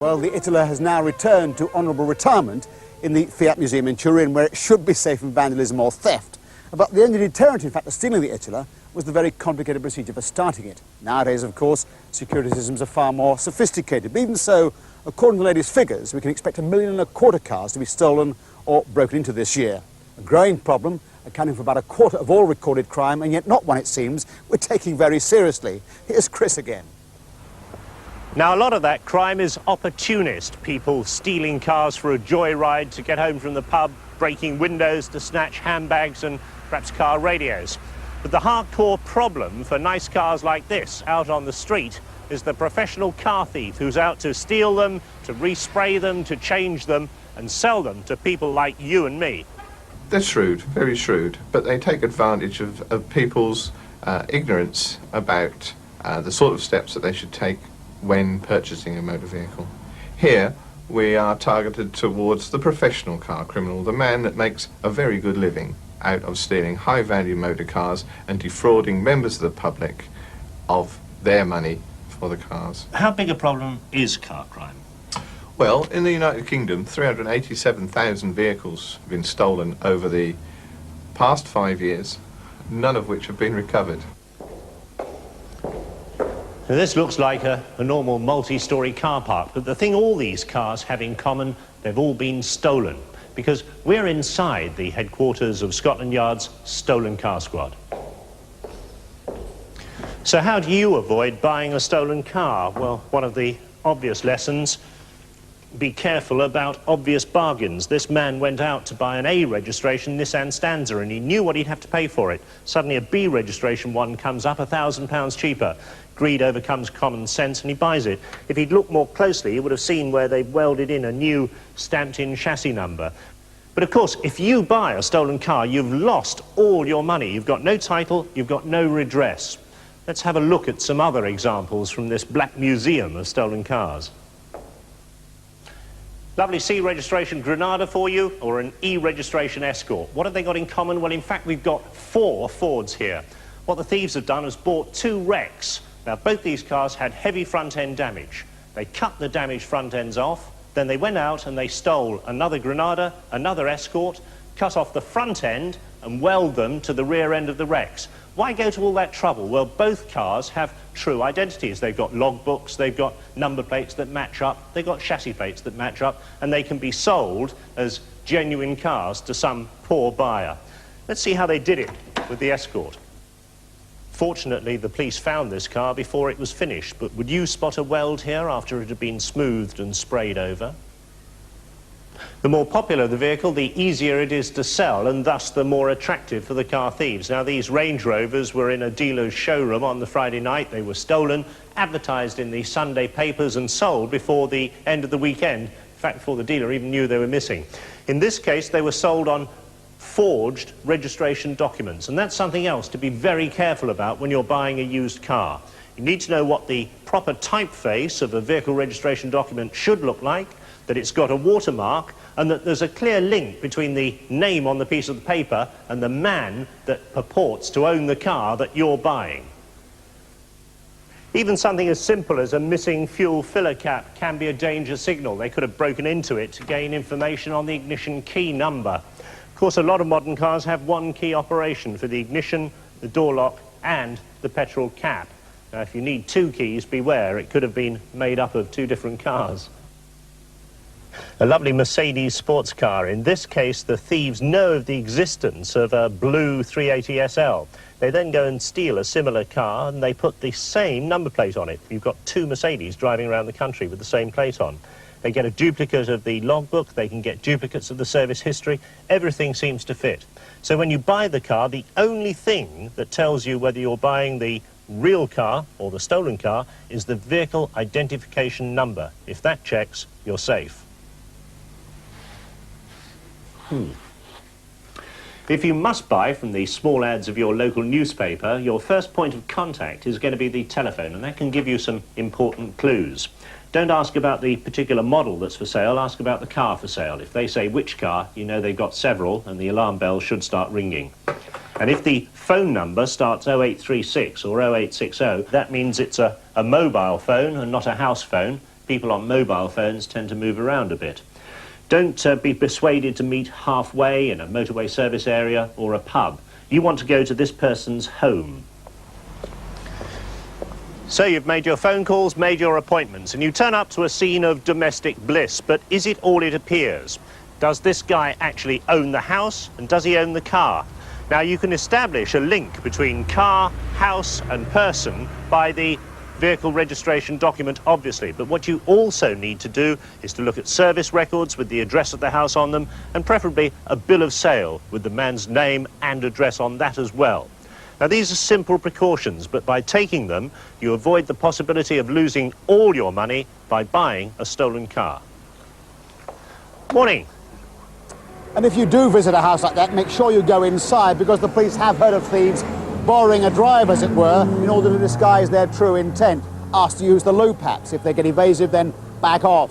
Well, the Itola has now returned to honourable retirement in the Fiat Museum in Turin, where it should be safe from vandalism or theft. But the only deterrent, in fact, to stealing the Itola was the very complicated procedure for starting it. Nowadays, of course, security systems are far more sophisticated. But even so, according to the latest figures, we can expect 1.25 million cars to be stolen or broken into this year. A growing problem, accounting for about 1/4 of all recorded crime, and yet not one, it seems, we're taking very seriously. Here's Chris again. Now, a lot of that crime is opportunist. People stealing cars for a joyride to get home from the pub, breaking windows to snatch handbags and perhaps car radios. But the hardcore problem for nice cars like this out on the street is the professional car thief who's out to steal them, to respray them, to change them and sell them to people like you and me. They're shrewd, very shrewd, but they take advantage of people's ignorance about the sort of steps that they should take when purchasing a motor vehicle. Here we are targeted towards the professional car criminal, the man that makes a very good living out of stealing high-value motor cars and defrauding members of the public of their money for the cars. How big a problem is car crime? Well, in the United Kingdom, 387,000 vehicles have been stolen over the past 5 years, none of which have been recovered. Now, this looks like a normal multi-storey car park, but the thing all these cars have in common, they've all been stolen, because we're inside the headquarters of Scotland Yard's Stolen Car Squad. So how do you avoid buying a stolen car? Well, one of the obvious lessons, be careful about obvious bargains. This man went out to buy an A registration Nissan Stanza and he knew what he'd have to pay for it. Suddenly a B registration one comes up £1,000 cheaper. Greed overcomes common sense and he buys it. If he'd looked more closely, he would have seen where they've welded in a new stamped-in chassis number. But of course, if you buy a stolen car, you've lost all your money. You've got no title, you've got no redress. Let's have a look at some other examples from this black museum of stolen cars. Lovely C registration Granada for you, or an E registration Escort. What have they got in common? Well, in fact, we've got 4 Fords here. What the thieves have done is bought 2 wrecks. Now, both these cars had heavy front-end damage. They cut the damaged front ends off, then they went out and they stole another Granada, another Escort, cut off the front end and weld them to the rear end of the wrecks. Why go to all that trouble? Well, both cars have true identities. They've got logbooks, they've got number plates that match up, they've got chassis plates that match up, and they can be sold as genuine cars to some poor buyer. Let's see how they did it with the Escort. Fortunately, the police found this car before it was finished, but would you spot a weld here after it had been smoothed and sprayed over? The more popular the vehicle, the easier it is to sell, and thus the more attractive for the car thieves. Now, these Range Rovers were in a dealer's showroom on the Friday night. They were stolen, advertised in the Sunday papers and sold before the end of the weekend. In fact, before the dealer even knew they were missing. In this case, they were sold on forged registration documents, and that's something else to be very careful about when you're buying a used car. You need to know what the proper typeface of a vehicle registration document should look like, that it's got a watermark, and that there's a clear link between the name on the piece of the paper and the man that purports to own the car that you're buying. Even something as simple as a missing fuel filler cap can be a danger signal. They could have broken into it to gain information on the ignition key number. Of course, a lot of modern cars have one key operation for the ignition, the door lock and the petrol cap. Now, if you need 2 keys, beware, it could have been made up of 2 different cars. A lovely Mercedes sports car. In this case, the thieves know of the existence of a blue 380 SL. They then go and steal a similar car and they put the same number plate on it. You've got 2 Mercedes driving around the country with the same plate on. They get a duplicate of the logbook, they can get duplicates of the service history. Everything seems to fit. So when you buy the car, the only thing that tells you whether you're buying the real car or the stolen car is the vehicle identification number. If that checks, you're safe. If you must buy from the small ads of your local newspaper, your first point of contact is going to be the telephone, and that can give you some important clues. Don't ask about the particular model that's for sale, ask about the car for sale. If they say which car, you know they've got several, and the alarm bell should start ringing. And if the phone number starts 0836 or 0860, that means it's a mobile phone and not a house phone. People on mobile phones tend to move around a bit. Don't be persuaded to meet halfway in a motorway service area or a pub. You want to go to this person's home. So you've made your phone calls, made your appointments, and you turn up to a scene of domestic bliss. But is it all it appears? Does this guy actually own the house, and does he own the car? Now, you can establish a link between car, house and person by the vehicle registration document, obviously, but what you also need to do is to look at service records with the address of the house on them, and preferably a bill of sale with the man's name and address on that as well. Now, these are simple precautions, but by taking them, you avoid the possibility of losing all your money by buying a stolen car. Morning. And if you do visit a house like that, make sure you go inside, because the police have heard of thieves borrowing a drive, as it were, in order to disguise their true intent. Ask to use the loo paps. If they get evasive, then back off.